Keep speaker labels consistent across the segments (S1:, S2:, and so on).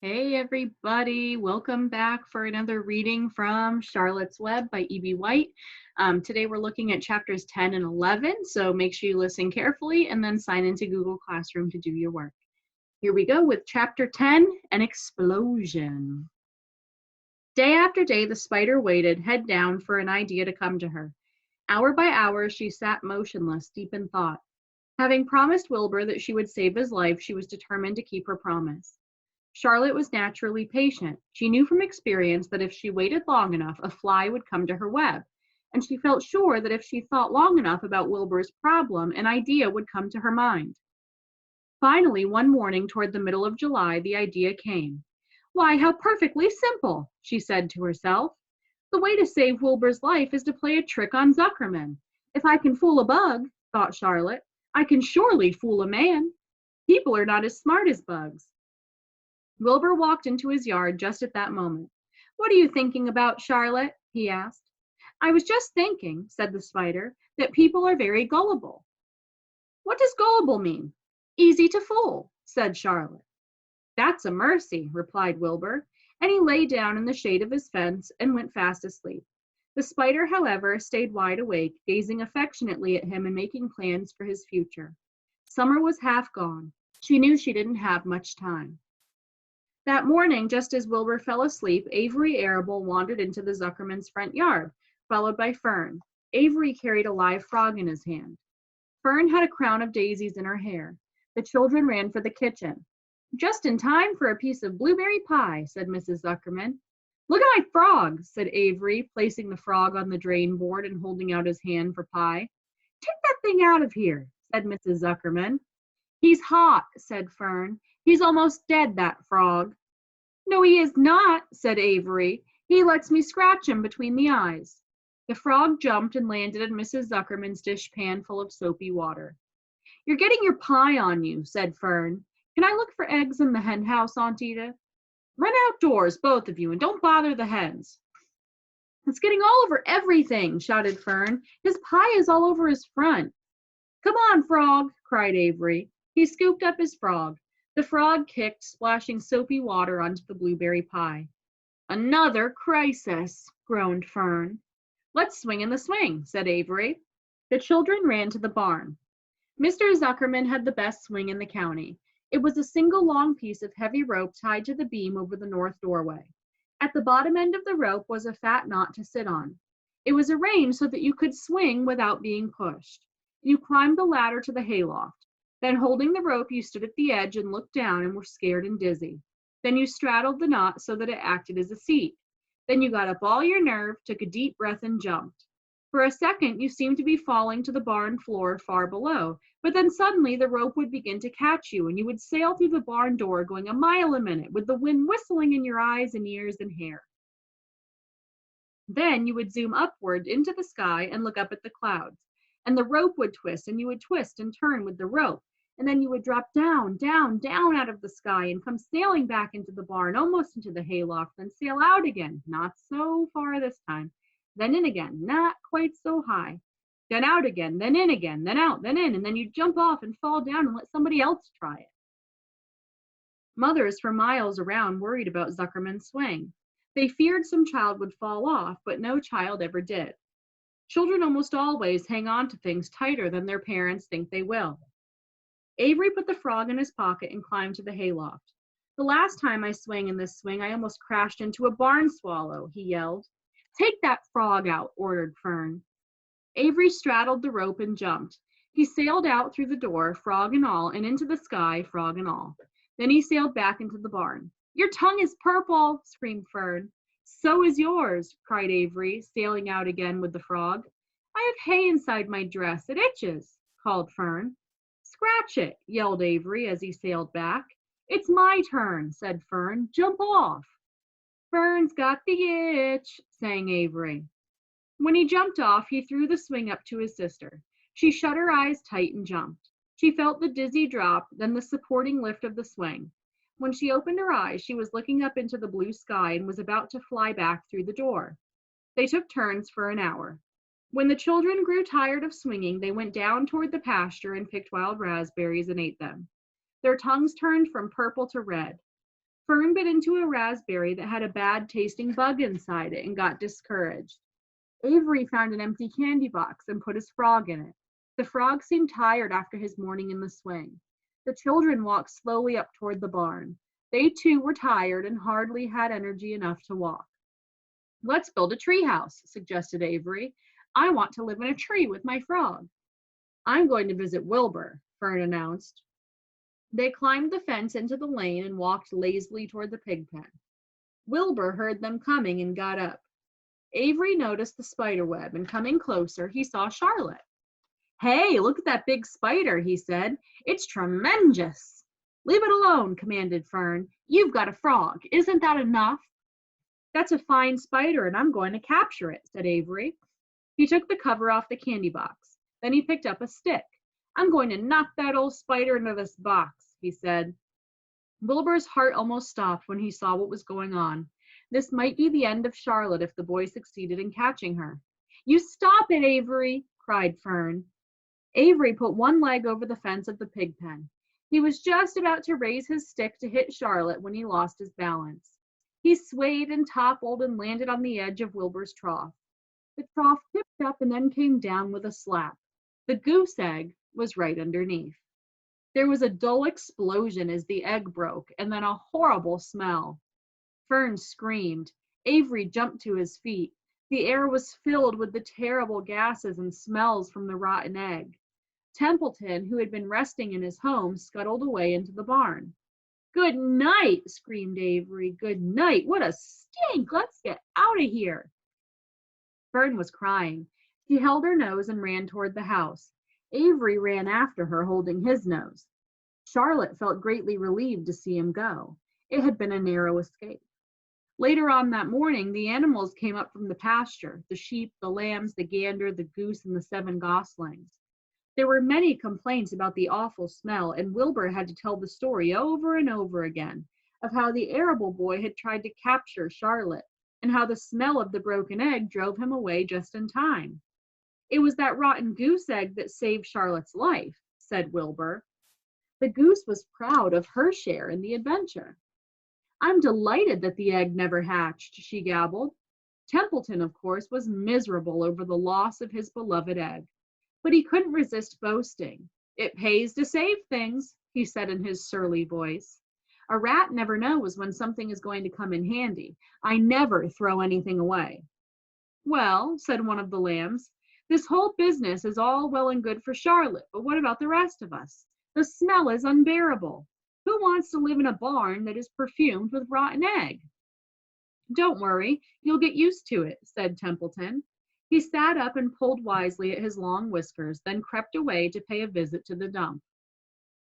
S1: Hey everybody, welcome back for another reading from Charlotte's Web by E.B. White. Today we're looking at chapters 10 and 11, so make sure you listen carefully and then sign into Google Classroom to do your work. Here we go with chapter 10, An Explosion. Day after day, the spider waited, head down, for an idea to come to her. Hour by hour, she sat motionless, deep in thought. Having promised Wilbur that she would save his life, she was determined to keep her promise. Charlotte was naturally patient. She knew from experience that if she waited long enough, a fly would come to her web. And she felt sure that if she thought long enough about Wilbur's problem, an idea would come to her mind. Finally, one morning toward the middle of July, the idea came. Why, how perfectly simple, she said to herself. The way to save Wilbur's life is to play a trick on Zuckerman. If I can fool a bug, thought Charlotte, I can surely fool a man. People are not as smart as bugs. Wilbur walked into his yard just at that moment. What are you thinking about, Charlotte? He asked. I was just thinking, said the spider, that people are very gullible. What does gullible mean? Easy to fool, said Charlotte. That's a mercy, replied Wilbur, and he lay down in the shade of his fence and went fast asleep. The spider, however, stayed wide awake, gazing affectionately at him and making plans for his future. Summer was half gone. She knew she didn't have much time. That morning, just as Wilbur fell asleep, Avery Arable wandered into the Zuckermans' front yard, followed by Fern. Avery carried a live frog in his hand. Fern had a crown of daisies in her hair. The children ran for the kitchen. Just in time for a piece of blueberry pie, said Mrs. Zuckerman. Look at my frog, said Avery, placing the frog on the drain board and holding out his hand for pie. Take that thing out of here, said Mrs. Zuckerman. He's hot, said Fern. He's almost dead, that frog. No, he is not, said Avery. He lets me scratch him between the eyes. The frog jumped and landed in Mrs. Zuckerman's dishpan full of soapy water. You're getting your pie on you, said Fern. Can I look for eggs in the hen house, Aunt Edith? Run outdoors, both of you, and don't bother the hens. It's getting all over everything, shouted Fern. His pie is all over his front. Come on, frog, cried Avery. He scooped up his frog. The frog kicked, splashing soapy water onto the blueberry pie. Another crisis, groaned Fern. Let's swing in the swing, said Avery. The children ran to the barn. Mr. Zuckerman had the best swing in the county. It was a single long piece of heavy rope tied to the beam over the north doorway. At the bottom end of the rope was a fat knot to sit on. It was arranged so that you could swing without being pushed. You climbed the ladder to the hayloft. Then, holding the rope, you stood at the edge and looked down and were scared and dizzy. Then you straddled the knot so that it acted as a seat. Then you got up all your nerve, took a deep breath, and jumped. For a second, you seemed to be falling to the barn floor far below, but then suddenly the rope would begin to catch you, and you would sail through the barn door going a mile a minute, with the wind whistling in your eyes and ears and hair. Then you would zoom upward into the sky and look up at the clouds, and the rope would twist, and you would twist and turn with the rope. And then you would drop down, down, down out of the sky and come sailing back into the barn, almost into the hayloft, then sail out again, not so far this time, then in again, not quite so high, then out again, then in again, then out, then in, and then you jump off and fall down and let somebody else try it. Mothers for miles around worried about Zuckerman's swing. They feared some child would fall off, but no child ever did. Children almost always hang on to things tighter than their parents think they will. Avery put the frog in his pocket and climbed to the hayloft. The last time I swung in this swing, I almost crashed into a barn swallow, he yelled. Take that frog out, ordered Fern. Avery straddled the rope and jumped. He sailed out through the door, frog and all, and into the sky, frog and all. Then he sailed back into the barn. Your tongue is purple, screamed Fern. So is yours, cried Avery, sailing out again with the frog. I have hay inside my dress. It itches, called Fern. Scratch it, yelled Avery as he sailed back. It's my turn, said Fern. Jump off. Fern's got the itch, sang Avery. When he jumped off, he threw the swing up to his sister. She shut her eyes tight and jumped. She felt the dizzy drop, then the supporting lift of the swing. When she opened her eyes, she was looking up into the blue sky and was about to fly back through the door. They took turns for an hour. When the children grew tired of swinging, they went down toward the pasture and picked wild raspberries and ate them. Their tongues turned from purple to red. Fern bit into a raspberry that had a bad tasting bug inside it and got discouraged. Avery found an empty candy box and put his frog in it. The frog seemed tired after his morning in the swing. The children walked slowly up toward the barn. They too were tired and hardly had energy enough to walk. Let's build a tree house, suggested Avery. I want to live in a tree with my frog. I'm going to visit Wilbur, Fern announced. They climbed the fence into the lane and walked lazily toward the pig pen. Wilbur heard them coming and got up. Avery noticed the spider web, and coming closer, he saw Charlotte. Hey, look at that big spider, he said. It's tremendous. Leave it alone, commanded Fern. You've got a frog. Isn't that enough? That's a fine spider, and I'm going to capture it, said Avery. He took the cover off the candy box. Then he picked up a stick. I'm going to knock that old spider into this box, he said. Wilbur's heart almost stopped when he saw what was going on. This might be the end of Charlotte if the boy succeeded in catching her. You stop it, Avery, cried Fern. Avery put one leg over the fence of the pig pen. He was just about to raise his stick to hit Charlotte when he lost his balance. He swayed and toppled and landed on the edge of Wilbur's trough. The trough tipped up and then came down with a slap. The goose egg was right underneath. There was a dull explosion as the egg broke, and then a horrible smell. Fern screamed. Avery jumped to his feet. The air was filled with the terrible gases and smells from the rotten egg. Templeton, who had been resting in his home, scuttled away into the barn. Good night, screamed Avery. Good night. What a stink. Let's get out of here. Fern was crying. She held her nose and ran toward the house. Avery ran after her, holding his nose. Charlotte felt greatly relieved to see him go. It had been a narrow escape. Later on that morning, the animals came up from the pasture, the sheep, the lambs, the gander, the goose, and the 7 goslings. There were many complaints about the awful smell, and Wilbur had to tell the story over and over again of how the arable boy had tried to capture Charlotte, and how the smell of the broken egg drove him away just in time. It was that rotten goose egg that saved Charlotte's life, said Wilbur. The goose was proud of her share in the adventure. I'm delighted that the egg never hatched, she gabbled. Templeton, of course, was miserable over the loss of his beloved egg, but he couldn't resist boasting. It pays to save things, he said in his surly voice. A rat never knows when something is going to come in handy. I never throw anything away. Well, said one of the lambs, this whole business is all well and good for Charlotte, but what about the rest of us? The smell is unbearable. Who wants to live in a barn that is perfumed with rotten egg? Don't worry, you'll get used to it, said Templeton. He sat up and pulled wisely at his long whiskers, then crept away to pay a visit to the dump.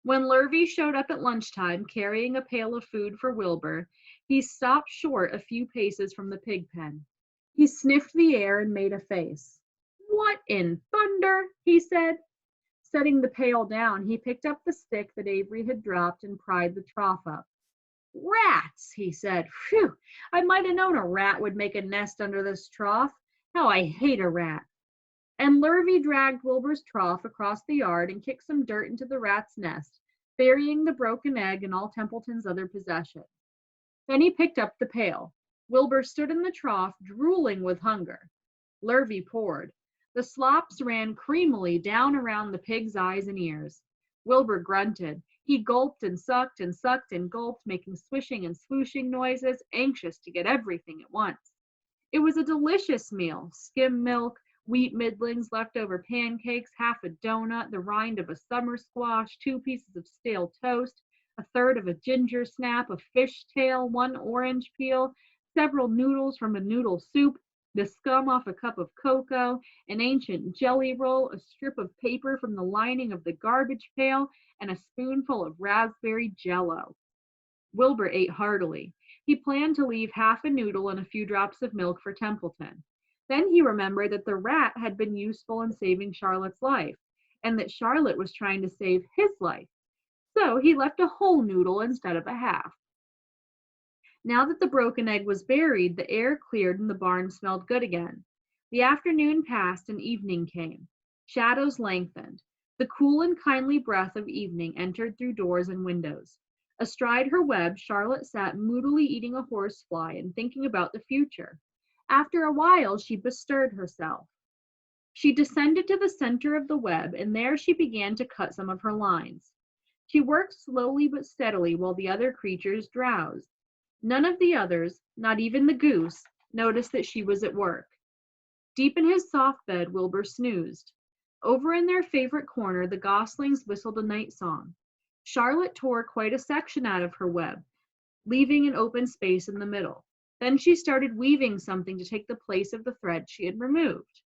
S1: When Lurvy showed up at lunchtime carrying a pail of food for Wilbur, he stopped short a few paces from the pig pen. He sniffed the air and made a face. What in thunder? He said. Setting the pail down, he picked up the stick that Avery had dropped and pried the trough up. Rats, he said. Phew, I might have known a rat would make a nest under this trough. How I hate a rat. And Lurvy dragged Wilbur's trough across the yard and kicked some dirt into the rat's nest, burying the broken egg and all Templeton's other possessions. Then he picked up the pail. Wilbur stood in the trough, drooling with hunger. Lurvy poured. The slops ran creamily down around the pig's eyes and ears. Wilbur grunted. He gulped and sucked and gulped, making swishing and swooshing noises, anxious to get everything at once. It was a delicious meal: skim milk, wheat middlings, leftover pancakes, half a donut, the rind of a summer squash, 2 pieces of stale toast, a third of a ginger snap, a fish tail, 1 orange peel, several noodles from a noodle soup, the scum off a cup of cocoa, an ancient jelly roll, a strip of paper from the lining of the garbage pail, and a spoonful of raspberry jello. Wilbur ate heartily. He planned to leave half a noodle and a few drops of milk for Templeton. Then he remembered that the rat had been useful in saving Charlotte's life, and that Charlotte was trying to save his life. So he left a whole noodle instead of a half. Now that the broken egg was buried, the air cleared and the barn smelled good again. The afternoon passed and evening came. Shadows lengthened. The cool and kindly breath of evening entered through doors and windows. Astride her web, Charlotte sat moodily eating a horsefly and thinking about the future. After a while, she bestirred herself. She descended to the center of the web, and there she began to cut some of her lines. She worked slowly but steadily while the other creatures drowsed. None of the others, not even the goose, noticed that she was at work. Deep in his soft bed, Wilbur snoozed. Over in their favorite corner, the goslings whistled a night song. Charlotte tore quite a section out of her web, leaving an open space in the middle. Then she started weaving something to take the place of the thread she had removed.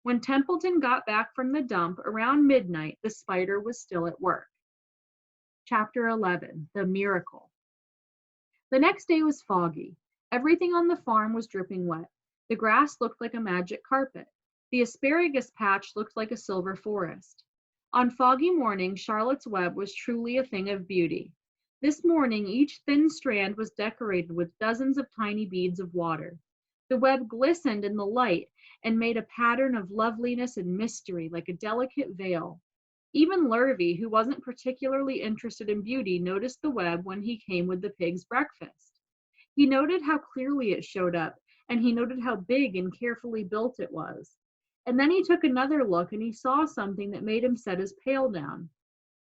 S1: When Templeton got back from the dump around midnight, the spider was still at work. Chapter 11, The Miracle. The next day was foggy. Everything on the farm was dripping wet. The grass looked like a magic carpet. The asparagus patch looked like a silver forest. On foggy mornings, Charlotte's web was truly a thing of beauty. This morning, each thin strand was decorated with dozens of tiny beads of water. The web glistened in the light and made a pattern of loveliness and mystery like a delicate veil. Even Lurvy, who wasn't particularly interested in beauty, noticed the web when he came with the pig's breakfast. He noted how clearly it showed up, and he noted how big and carefully built it was. And then he took another look and he saw something that made him set his pail down.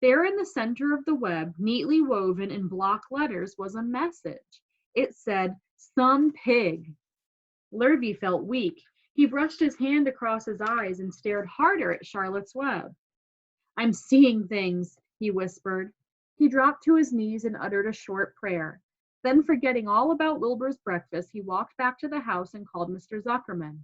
S1: There in the center of the web, neatly woven in block letters, was a message. It said, "Some pig." Lurvy felt weak. He brushed his hand across his eyes and stared harder at Charlotte's web. "I'm seeing things," he whispered. He dropped to his knees and uttered a short prayer. Then, forgetting all about Wilbur's breakfast, he walked back to the house and called Mr. Zuckerman.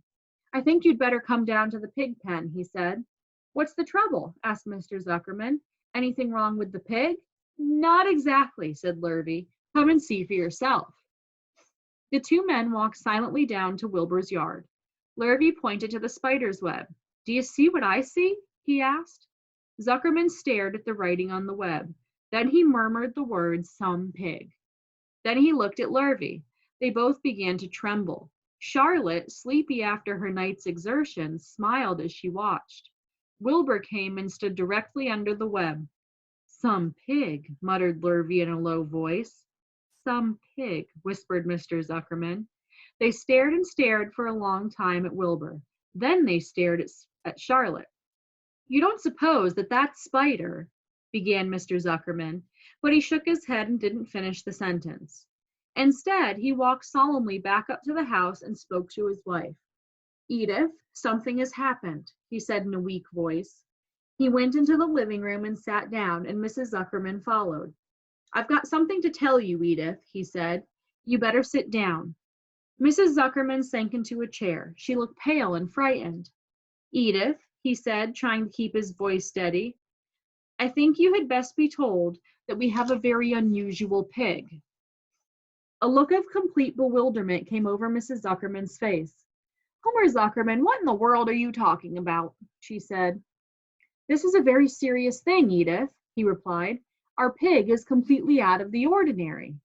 S1: "I think you'd better come down to the pig pen," he said. "What's the trouble?" asked Mr. Zuckerman. "Anything wrong with the pig?" "Not exactly," said Lurvy. "Come and see for yourself." The two men walked silently down to Wilbur's yard. Lurvy pointed to the spider's web. "Do you see what I see?" he asked. Zuckerman stared at the writing on the web. Then he murmured the words, "Some pig." Then he looked at Lurvy. They both began to tremble. Charlotte, sleepy after her night's exertions, smiled as she watched. Wilbur came and stood directly under the web. "Some pig," muttered Lurvy in a low voice. "Some pig," whispered Mr. Zuckerman. They stared and stared for a long time at Wilbur. Then they stared at Charlotte. "You don't suppose that spider," began Mr. Zuckerman, but he shook his head and didn't finish the sentence. Instead, he walked solemnly back up to the house and spoke to his wife. "Edith, something has happened," he said in a weak voice. He went into the living room and sat down, and Mrs. Zuckerman followed. "I've got something to tell you, Edith," he said. "You better sit down." Mrs. Zuckerman sank into a chair. She looked pale and frightened. "Edith," he said, trying to keep his voice steady, "I think you had best be told that we have a very unusual pig." A look of complete bewilderment came over Mrs. Zuckerman's face. "Homer Zuckerman, what in the world are you talking about?" she said. "This is a very serious thing, Edith," he replied. "Our pig is completely out of the ordinary."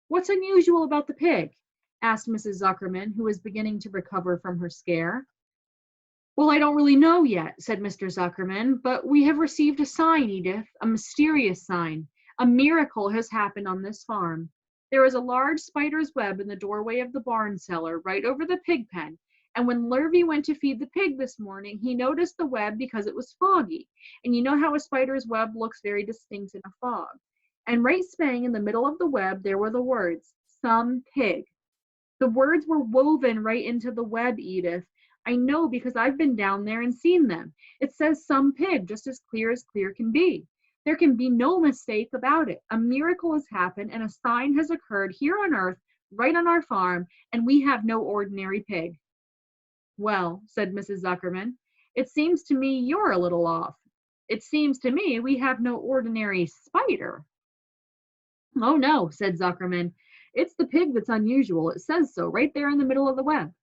S1: "What's unusual about the pig?" asked Mrs. Zuckerman, who was beginning to recover from her scare. "Well, I don't really know yet," said Mr. Zuckerman, "but we have received a sign, Edith, a mysterious sign. A miracle has happened on this farm. There is a large spider's web in the doorway of the barn cellar, right over the pig pen, and when Lurvy went to feed the pig this morning, he noticed the web because it was foggy, and you know how a spider's web looks very distinct in a fog. And right spang in the middle of the web, there were the words, 'Some pig.' The words were woven right into the web, Edith. I know because I've been down there and seen them. It says 'some pig' just as clear can be. There can be no mistake about it. A miracle has happened and a sign has occurred here on earth, right on our farm, and we have no ordinary pig." "Well," said Mrs. Zuckerman, "it seems to me you're a little off. It seems to me we have no ordinary spider." "Oh no," said Zuckerman. "It's the pig that's unusual. It says so right there in the middle of the web."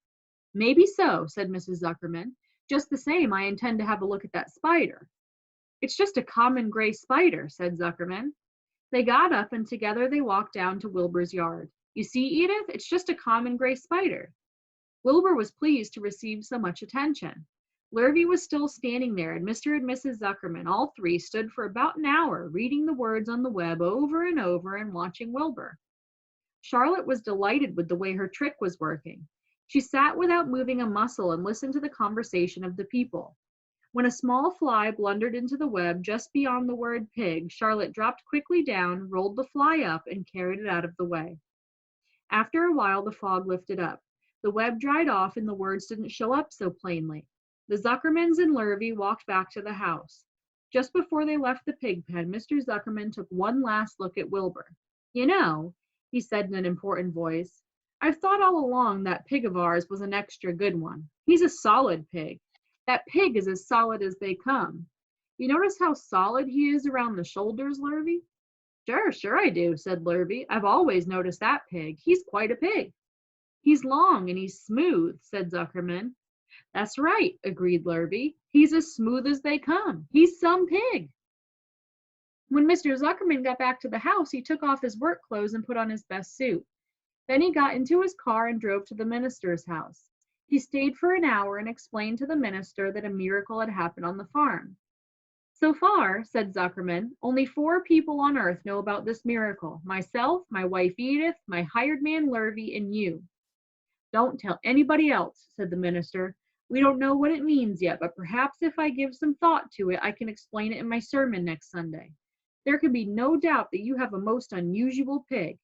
S1: "Maybe so," said Mrs. Zuckerman. "Just the same, I intend to have a look at that spider." "It's just a common gray spider," said Zuckerman. They got up and together they walked down to Wilbur's yard. "You see, Edith, it's just a common gray spider." Wilbur was pleased to receive so much attention. Lurvy was still standing there, and Mr. and Mrs. Zuckerman, all three, stood for about an hour, reading the words on the web over and watching Wilbur. Charlotte was delighted with the way her trick was working. She sat without moving a muscle and listened to the conversation of the people. When a small fly blundered into the web just beyond the word pig, Charlotte dropped quickly down, rolled the fly up, and carried it out of the way. After a while, the fog lifted up. The web dried off and the words didn't show up so plainly. The Zuckermans and Lurvy walked back to the house. Just before they left the pig pen, Mr. Zuckerman took one last look at Wilbur. You know, he said in an important voice, I've thought all along that pig of ours was an extra good one. He's a solid pig. That pig is as solid as they come. You notice how solid he is around the shoulders, Lurvy? Sure I do, said Lurvy. I've always noticed that pig. He's quite a pig. He's long and he's smooth, said Zuckerman. That's right, agreed Lurvy. He's as smooth as they come. He's some pig. When Mr. Zuckerman got back to the house, he took off his work clothes and put on his best suit. Then he got into his car and drove to the minister's house. He stayed for an hour and explained to the minister that a miracle had happened on the farm. So far, said Zuckerman, only 4 people on earth know about this miracle. Myself, my wife Edith, my hired man Lurvy, and you. Don't tell anybody else, said the minister. We don't know what it means yet, but perhaps if I give some thought to it, I can explain it in my sermon next Sunday. There can be no doubt that you have a most unusual pig.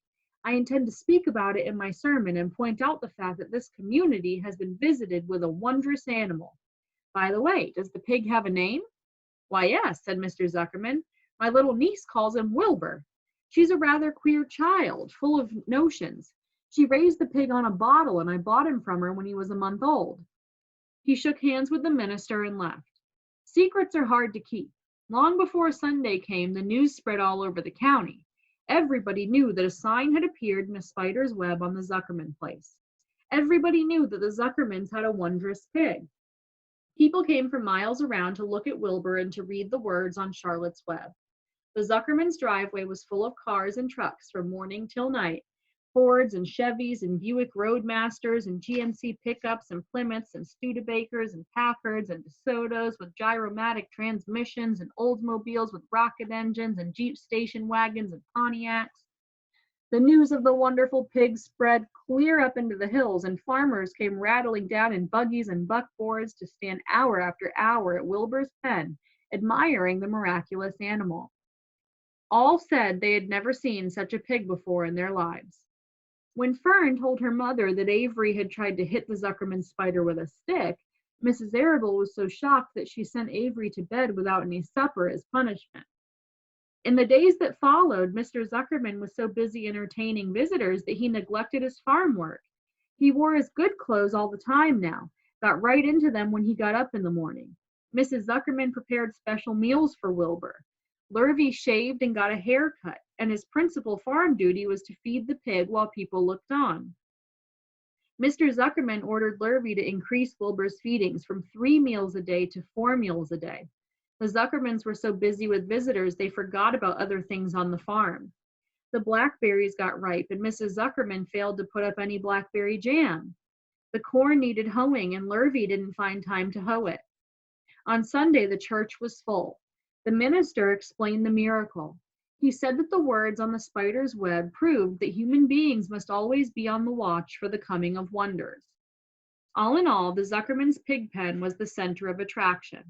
S1: I intend to speak about it in my sermon and point out the fact that this community has been visited with a wondrous animal. By the way, does the pig have a name? Why, yes, said Mr. Zuckerman. My little niece calls him Wilbur. She's a rather queer child, full of notions. She raised the pig on a bottle, and I bought him from her when he was a month old. He shook hands with the minister and left. Secrets are hard to keep. Long before Sunday came, the news spread all over the county. Everybody knew that a sign had appeared in a spider's web on the Zuckerman place. Everybody knew that the Zuckermans had a wondrous pig. People came from miles around to look at Wilbur and to read the words on Charlotte's web. The Zuckermans' driveway was full of cars and trucks from morning till night. Fords and Chevys and Buick Roadmasters and GMC pickups and Plymouths and Studebakers and Packards and DeSotos with gyromatic transmissions and Oldsmobiles with rocket engines and Jeep station wagons and Pontiacs. The news of the wonderful pig spread clear up into the hills, and farmers came rattling down in buggies and buckboards to stand hour after hour at Wilbur's pen, admiring the miraculous animal. All said they had never seen such a pig before in their lives. When Fern told her mother that Avery had tried to hit the Zuckerman spider with a stick, Mrs. Arable was so shocked that she sent Avery to bed without any supper as punishment. In the days that followed, Mr. Zuckerman was so busy entertaining visitors that he neglected his farm work. He wore his good clothes all the time now, got right into them when he got up in the morning. Mrs. Zuckerman prepared special meals for Wilbur. Lurvy shaved and got a haircut, and his principal farm duty was to feed the pig while people looked on. Mr. Zuckerman ordered Lurvy to increase Wilbur's feedings from 3 meals a day to 4 meals a day. The Zuckermans were so busy with visitors they forgot about other things on the farm. The blackberries got ripe, and Mrs. Zuckerman failed to put up any blackberry jam. The corn needed hoeing, and Lurvy didn't find time to hoe it. On Sunday, the church was full. The minister explained the miracle. He said that the words on the spider's web proved that human beings must always be on the watch for the coming of wonders. All in all, the Zuckerman's pig pen was the center of attraction.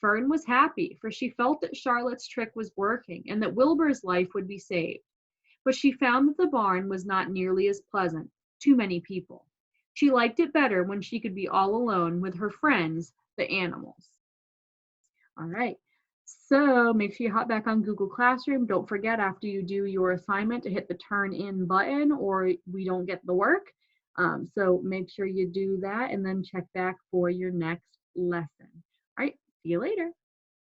S1: Fern was happy, for she felt that Charlotte's trick was working and that Wilbur's life would be saved. But she found that the barn was not nearly as pleasant. Too many people. She liked it better when she could be all alone with her friends, the animals. All right. So make sure you hop back on Google Classroom. Don't forget after you do your assignment to hit the turn in button or we don't get the work. So make sure you do that and then check back for your next lesson. All right, see you later.